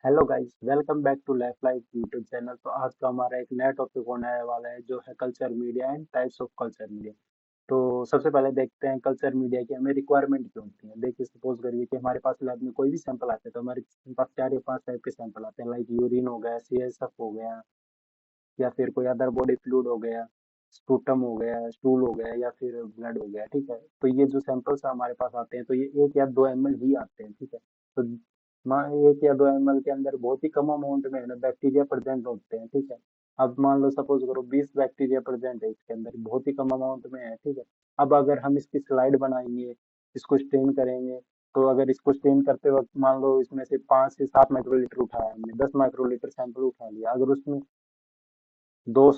Hello guys, welcome back to life life YouTube channel. तो आज का हमारा एक नया टॉपिक होने वाला है जो है culture media and types of culture media. तो सबसे पहले देखते हैं कल्चर मीडिया की हमें रिक्वायरमेंट क्यों होती है। देखिए, सपोज करिए कि हमारे पास लैब में कोई भी सैंपल आते हैं तो हमारे पास 4 या 5 टाइप के सैंपल आते हैं, लाइक यूरिन हो गया, सीएसएफ हो गया, या फिर कोई अदर बॉडी फ्लूइड हो गया, स्पूटम हो गया, स्टूल हो गया, या फिर ब्लड हो गया। ठीक है, तो ये जो सैंपल्स हमारे पास आते हैं तो ये 1 या 2 ml ही आते हैं। ठीक है, तो 1 या 2 ml के अंदर बहुत ही कम अमाउंट में है ना बैक्टीरिया प्रेजेंट होते हैं। ठीक है, अब मान लो सपोज करो 20 बैक्टीरिया प्रेजेंट है इसके अंदर, बहुत ही कम अमाउंट में है। ठीक है, अब अगर हम इसकी स्लाइड बनाएंगे, इसको स्टेन करेंगे, तो अगर इसको स्टेन करते वक्त मान लो इसमें से 5 से 7 माइक्रोलीटर उठाया, हमने 10 माइक्रोलीटर सैंपल उठा लिया, अगर उसमें दो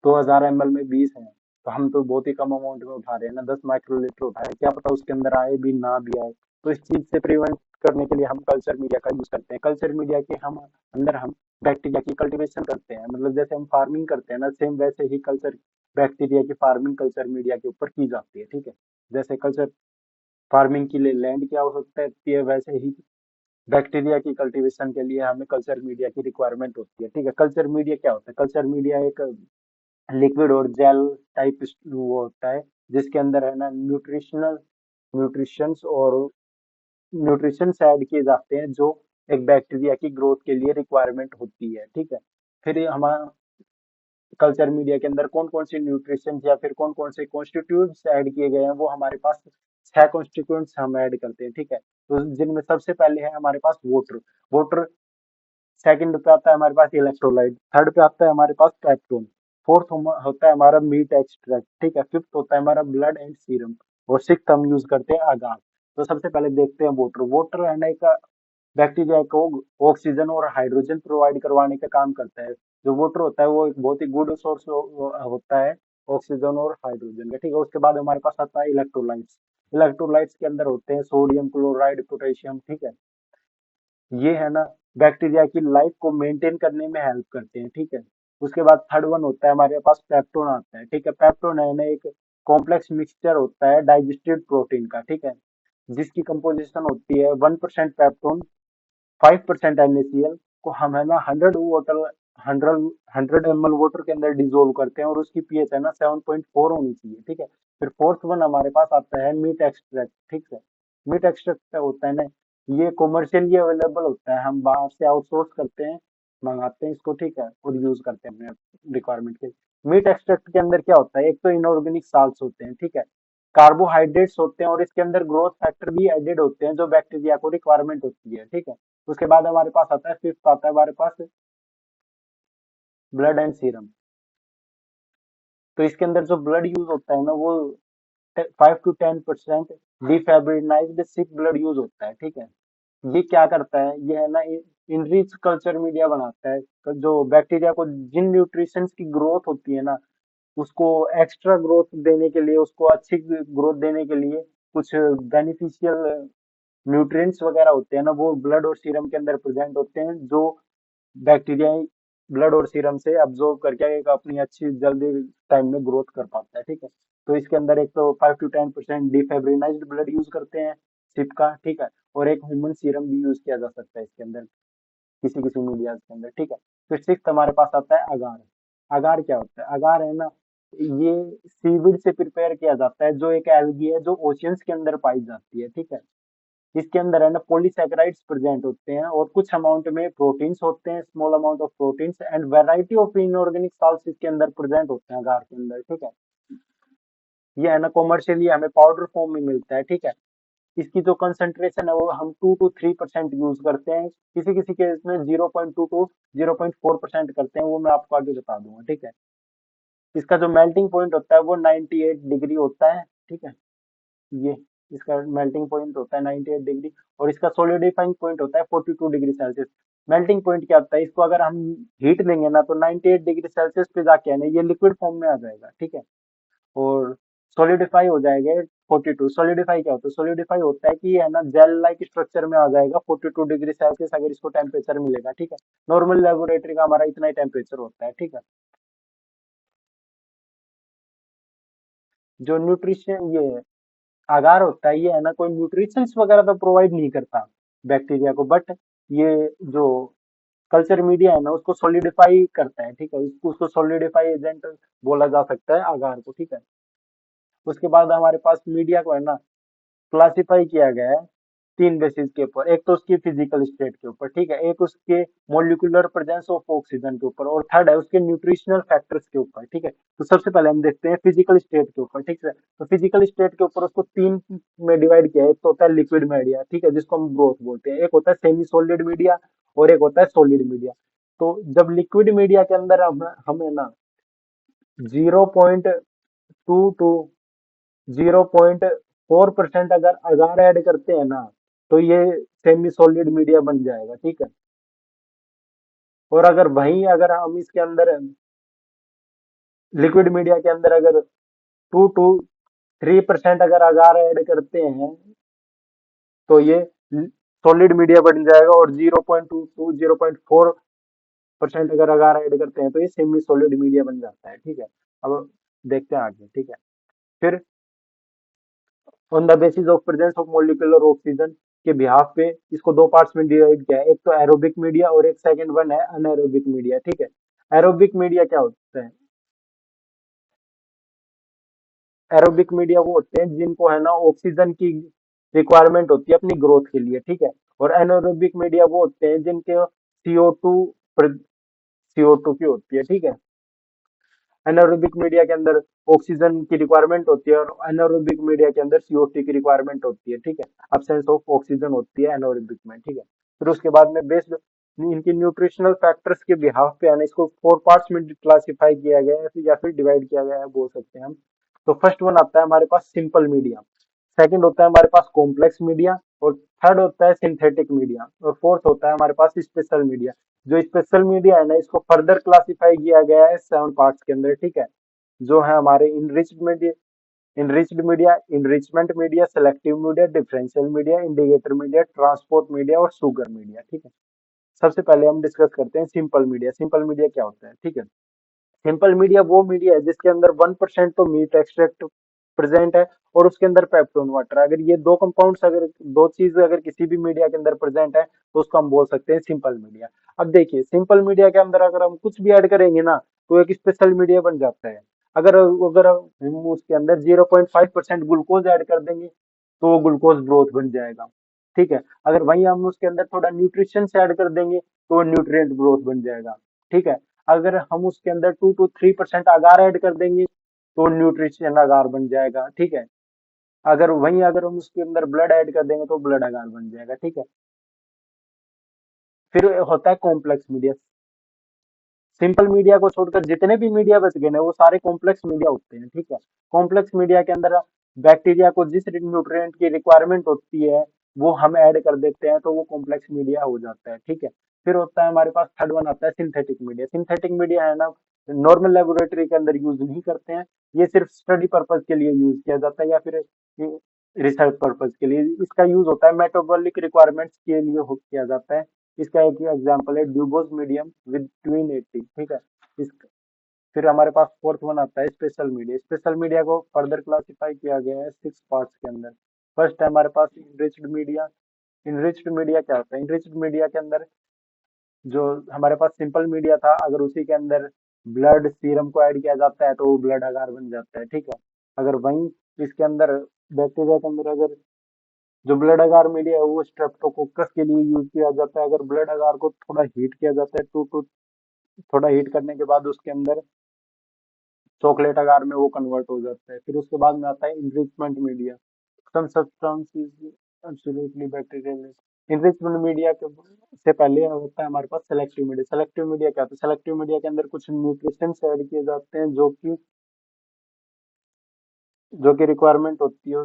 2000 ml में 20 है, तो हम तो बहुत ही कम अमाउंट में उठा रहे हैं ना, 10 माइक्रोलीटर उठा रहे हैं, क्या पता उसके अंदर आए भी ना भी आए। तो इस चीज से प्रिवेंट करने के लिए हम कल्चर मीडिया का यूज करते हैं। कल्चर मीडिया के हम अंदर हम बैक्टीरिया की कल्टीवेशन करते हैं, मतलब जैसे हम फार्मिंग करते हैं ना, सेम वैसे ही कल्चर बैक्टीरिया की फार्मिंग कल्चर मीडिया के ऊपर की जाती है। ठीक है, जैसे कल्चर फार्मिंग के लिए लैंड की आवश्यकता होती है, वैसे ही बैक्टीरिया की कल्टीवेशन के लिए हमें कल्चर मीडिया की रिक्वायरमेंट होती है। ठीक है, कल्चर मीडिया क्या होता है? कल्चर मीडिया एक लिक्विड और जेल टाइप वो होता है जिसके अंदर है ना न्यूट्रिशंस और न्यूट्रिशंस ऐड किए जाते हैं जो एक बैक्टीरिया की ग्रोथ के लिए रिक्वायरमेंट होती है। ठीक है, फिर हमारा कल्चर मीडिया के अंदर कौन कौन सी न्यूट्रिशन या फिर कौन कौन से कॉन्स्टिट्यूएंट्स ऐड किए गए हैं, वो हमारे पास 6 कॉन्स्टिट्यूएंट्स हम ऐड करते हैं। ठीक है, तो जिनमें सबसे पहले है हमारे पास वाटर। वाटर सेकंड पे आता है हमारे पास इलेक्ट्रोलाइट, थर्ड पे आता है हमारे पास पेप्टोन, फोर्थ होता है हमारा मीट एक्सट्रैक्ट। ठीक है, फिफ्थ होता है हमारा ब्लड एंड सीरम, और सिक्स्थ हम यूज करते हैं आगार। तो सबसे पहले देखते हैं वाटर। वाटर है ना एक बैक्टीरिया को ऑक्सीजन और हाइड्रोजन प्रोवाइड करवाने का काम करता है। जो वाटर होता है वो एक बहुत ही गुड सोर्स होता है ऑक्सीजन और हाइड्रोजन का। ठीक है, उसके बाद हमारे पास आता है इलेक्ट्रोलाइट्स। इलेक्ट्रोलाइट्स के अंदर होते हैं सोडियम क्लोराइड, पोटेशियम। ठीक है, ये है ना बैक्टीरिया की लाइफ को मेंटेन करने में हेल्प करते हैं। ठीक है, उसके बाद थर्ड वन होता है हमारे पास पेप्टोन आता है। ठीक है, पेप्टोन है ना एक कॉम्प्लेक्स मिक्सचर होता है डाइजेस्टेड प्रोटीन का। ठीक है, जिसकी कंपोजिशन होती है 1% पेप्टोन, 5% NaCl को हम है ना 100 100 ml वाटर के अंदर डिजोल्व करते हैं, और उसकी पीएच है ना 7.4 होनी चाहिए। ठीक है, फिर फोर्थ वन हमारे पास आता है मीट एक्सट्रैक्ट। ठीक है, मीट एक्सट्रैक्ट होता है ना, ये कॉमर्शियली अवेलेबल होता है, हम बाहर से आउटसोर्स करते हैं, मंगाते हैं इसको। ठीक है, और यूज करते हैं अपने रिक्वायरमेंट के। मीट एक्सट्रैक्ट के अंदर क्या होता है? एक तो इनऑर्गेनिक साल्ट्स होते हैं, ठीक है, कार्बोहाइड्रेट्स होते हैं, और इसके अंदर ग्रोथ फैक्टर भी एडेड होते हैं जो बैक्टीरिया को रिक्वायरमेंट होती है। ठीक है, उसके बाद हमारे पास आता है फिफ्थ, आता है हमारे पास ब्लड एंड सीरम। तो इसके अंदर जो ब्लड यूज होता है ना वो 5 to 10% डिफेब्रिनाइज्ड सिक ब्लड यूज होता है। ठीक है, ये क्या करता है? ये है ना इनरिच कल्चर मीडिया बनाता है, जो बैक्टीरिया को जिन न्यूट्रिशंस की ग्रोथ होती है ना उसको एक्स्ट्रा ग्रोथ देने के लिए, उसको अच्छी ग्रोथ देने के लिए कुछ बेनिफिशियल न्यूट्रिएंट्स वगैरह होते हैं ना, वो ब्लड और सीरम के अंदर प्रेजेंट होते हैं, जो बैक्टीरिया ब्लड और सीरम से अब्जॉर्ब करके एक अपनी अच्छी जल्दी टाइम में ग्रोथ कर पाता है। ठीक है, तो इसके अंदर एक तो 5 to 10% डिफेब्रिनाइज्ड ब्लड यूज करते हैं सिप का। ठीक है, और एक ह्यूमन सीरम भी यूज किया जा सकता है इसके अंदर, किसी किसी मीडिया के अंदर। ठीक है, फिर सिक्स हमारे पास आता है अगार। अगार क्या होता है? अगार है ना, ये सीविड से प्रिपेयर किया जाता है, जो एक एल्गी है जो ओशियंस के अंदर पाई जाती है। ठीक है, इसके अंदर है ना पॉलीसैकेराइड्स प्रेजेंट होते हैं, और कुछ अमाउंट में प्रोटीन्स होते हैं, small amount of proteins and variety of inorganic salts इसके अंदर प्रेजेंट होते हैं अगार के अंदर। ठीक है, ये है ना कॉमर्शियली हमें पाउडर फॉर्म में मिलता है। ठीक है, इसकी जो कंसंट्रेशन है वो हम 2 to 3% यूज करते हैं, किसी किसी केस में 0.2 to 0.4% करते हैं, वो मैं आपको आगे बता दूंगा। ठीक है, इसका जो मेल्टिंग पॉइंट होता है वो 98 डिग्री होता है। ठीक है, ये इसका मेल्टिंग पॉइंट होता है 98 डिग्री, और इसका सॉलिडिफाइंग पॉइंट होता है 42 डिग्री सेल्सियस। मेल्टिंग पॉइंट क्या होता है? इसको अगर हम हीट देंगे ना तो 98 डिग्री सेल्सियस पे जाके है ना ये लिक्विड फॉर्म में आ जाएगा। ठीक है, और सॉलिडिफाई हो जाएगा 42। सॉलिडिफाई क्या होता है? सॉलिडिफाई होता है कि ये है ना जेल लाइक स्ट्रक्चर में आ जाएगा 42 डिग्री सेल्सियस अगर इसको टेम्परेचर मिलेगा। ठीक है, नॉर्मल लेबोरेटरी का हमारा इतना ही टेम्परेचर होता है। ठीक है, जो न्यूट्रिशन ये आगार होता है, ये है ना कोई न्यूट्रिशंस वगैरह तो प्रोवाइड नहीं करता बैक्टीरिया को, बट ये जो कल्चर मीडिया है ना उसको सॉलिडिफाई करता है, ठीक है, उसको सॉलिडिफाई एजेंट बोला जा सकता है आगार को, ठीक है। उसके बाद हमारे पास मीडिया को है ना क्लासिफाई किया गया है तीन बेसिस के ऊपर। एक तो उसकी फिजिकल स्टेट के ऊपर, ठीक है, एक उसके मोलिकुलर प्रेजेंस ऑफ ऑक्सीजन के ऊपर, और थर्ड है उसके न्यूट्रिशनल फैक्टर्स के ऊपर, ठीक है। तो सबसे पहले हम देखते हैं फिजिकल स्टेट के ऊपर, ठीक है। तो फिजिकल स्टेट के ऊपर उसको तीन में डिवाइड किया है। एक तो होता है लिक्विड मीडिया, ठीक है, जिसको हम ब्रोथ बोलते हैं। एक होता है सेमी सॉलिड मीडिया और एक होता है सॉलिड मीडिया। तो जब लिक्विड मीडिया के अंदर हमें ना 0.2 to 0.4% अगर अगार ऐड करते हैं ना, तो ये सेमी सॉलिड मीडिया बन जाएगा, ठीक है। और अगर वहीं अगर हम इसके अंदर लिक्विड मीडिया के अंदर अगर 2 to 3% अगर अगार ऐड करते हैं, तो ये सॉलिड मीडिया बन जाएगा। और 0.2 to 0.4% अगर अगार ऐड करते हैं तो ये सेमी सॉलिड मीडिया बन जाता है, ठीक है। अब देखते हैं आगे, ठीक है। फिर on the basis of presence of molecular oxygen के बिहाफ पे इसको दो पार्ट्स में डिवाइड किया है। एक तो एरोबिक मीडिया और एक सेकंड वन है अनएरोबिक मीडिया, ठीक है। एरोबिक मीडिया क्या होता है? एरोबिक मीडिया वो होते हैं जिनको है ना ऑक्सीजन की रिक्वायरमेंट होती है अपनी ग्रोथ के लिए, ठीक है। और एनारोबिक मीडिया वो होते हैं जिनके सीओ टू की होती है, ठीक है। एनारोबिक मीडिया के अंदर ऑक्सीजन की रिक्वायरमेंट होती है और एनारोबिक मीडिया के अंदर सीओ2 की रिक्वायरमेंट होती है, ठीक है। एब्सेंस ऑफ ऑक्सीजन होती है एनारोबिक में, ठीक है। फिर उसके बाद में बेस्ड इनकी न्यूट्रिशनल फैक्टर्स के बिहाफ पे है ना इसको फोर पार्ट्स में क्लासिफाई किया गया है या फिर डिवाइड किया गया है बोल सकते हैं हम। तो फर्स्ट वन आता है हमारे पास सिंपल मीडिया, सेकंड होता है हमारे पास कॉम्प्लेक्स मीडिया, और थर्ड होता है सिंथेटिक मीडिया, और फोर्थ होता है हमारे पास स्पेशल मीडिया। जो स्पेशल मीडिया है ना इसको फर्दर क्लासिफाई किया गया है सेवन पार्ट्स के अंदर, ठीक है। जो है हमारे enriched media, enrichment media, selective media, differential media, indicator media, transport media और शुगर मीडिया, ठीक है। सबसे पहले हम डिस्कस करते हैं सिंपल मीडिया। सिंपल मीडिया क्या होता है, ठीक है। सिंपल मीडिया वो मीडिया है जिसके अंदर 1% तो मीट एक्सट्रैक्ट प्रेजेंट है और उसके अंदर पेप्टोन वाटर। अगर ये दो कंपाउंड्स, अगर दो चीज अगर किसी भी मीडिया के अंदर प्रेजेंट है तो उसको हम बोल सकते हैं सिंपल मीडिया। अब देखिए सिंपल मीडिया के अंदर अगर हम कुछ भी ऐड करेंगे ना तो एक स्पेशल मीडिया बन जाता है। अगर अगर हम उसके अंदर 0.5% ग्लूकोज ऐड कर देंगे तो वो ग्लूकोज ब्रोथ बन जाएगा, ठीक है। अगर वहीं हम उसके अंदर थोड़ा न्यूट्रिशन ऐड कर देंगे तो वो न्यूट्रिएंट ब्रोथ बन जाएगा, ठीक है। अगर हम उसके अंदर 2 to 3% अगार ऐड कर देंगे तो न्यूट्रिशन अगार बन जाएगा, ठीक है। अगर वहीं अगर हम उसके अंदर ब्लड ऐड कर देंगे तो ब्लड अगार बन जाएगा, ठीक है। फिर होता है कॉम्प्लेक्स मीडिया। सिंपल मीडिया को छोड़कर जितने भी मीडिया बच गए ना वो सारे कॉम्प्लेक्स मीडिया होते हैं, ठीक है। कॉम्प्लेक्स मीडिया के अंदर बैक्टीरिया को जिस न्यूट्रिएंट की रिक्वायरमेंट होती है वो हम ऐड कर देते हैं तो वो कॉम्प्लेक्स मीडिया हो जाता है, ठीक है। फिर होता है हमारे पास थर्ड वन आता है सिंथेटिक मीडिया। सिंथेटिक मीडिया है ना नॉर्मल लेबोरेटरी के अंदर यूज नहीं करते हैं, ये सिर्फ स्टडी पर्पज के लिए यूज किया जाता है या फिर रिसर्च पर्पज के लिए। इसका यूज होता है मेटाबॉलिक रिक्वायरमेंट्स के लिए किया जाता है। इसका एक एग्जांपल है ड्यूबोस मीडियम विद ट्विन 80, ठीक है। इस फिर हमारे पास फोर्थ वन आता है स्पेशल मीडिया। स्पेशल मीडिया को फर्दर क्लासिफाई किया गया है सिक्स पार्ट्स के अंदर। फर्स्ट है हमारे पास इनरिच्ड मीडिया। इनरिच्ड मीडिया क्या होता है? इनरिच्ड मीडिया के अंदर जो हमारे पास सिंपल मीडिया था अगर उसी के अंदर ब्लड सीरम को ऐड किया जाता है तो वो ब्लड अगार बन जाता है, ठीक है। अगर वहीं इसके अंदर बैक्टीरिया के अंदर अगर जो ब्लड अगार मीडिया है वो स्ट्रेप्टोकोकस के लिए यूज किया जाता है। अगर ब्लड अगार को थोड़ा हीट किया जाता है टू थोड़ा हीट करने के बाद उसके अंदर चॉकलेट अगार में वो कन्वर्ट हो जाता है। फिर उसके बाद में आता है enrichment media. Some substance is absolutely bacterial. Enrichment media के से पहले होता है हमारे पास सेलेक्टिव मीडिया। सेलेक्टिव मीडिया क्या होता है? सेलेक्टिव मीडिया के अंदर कुछ न्यूट्रिशन ऐड किए जाते हैं जो कि रिक्वायरमेंट होती है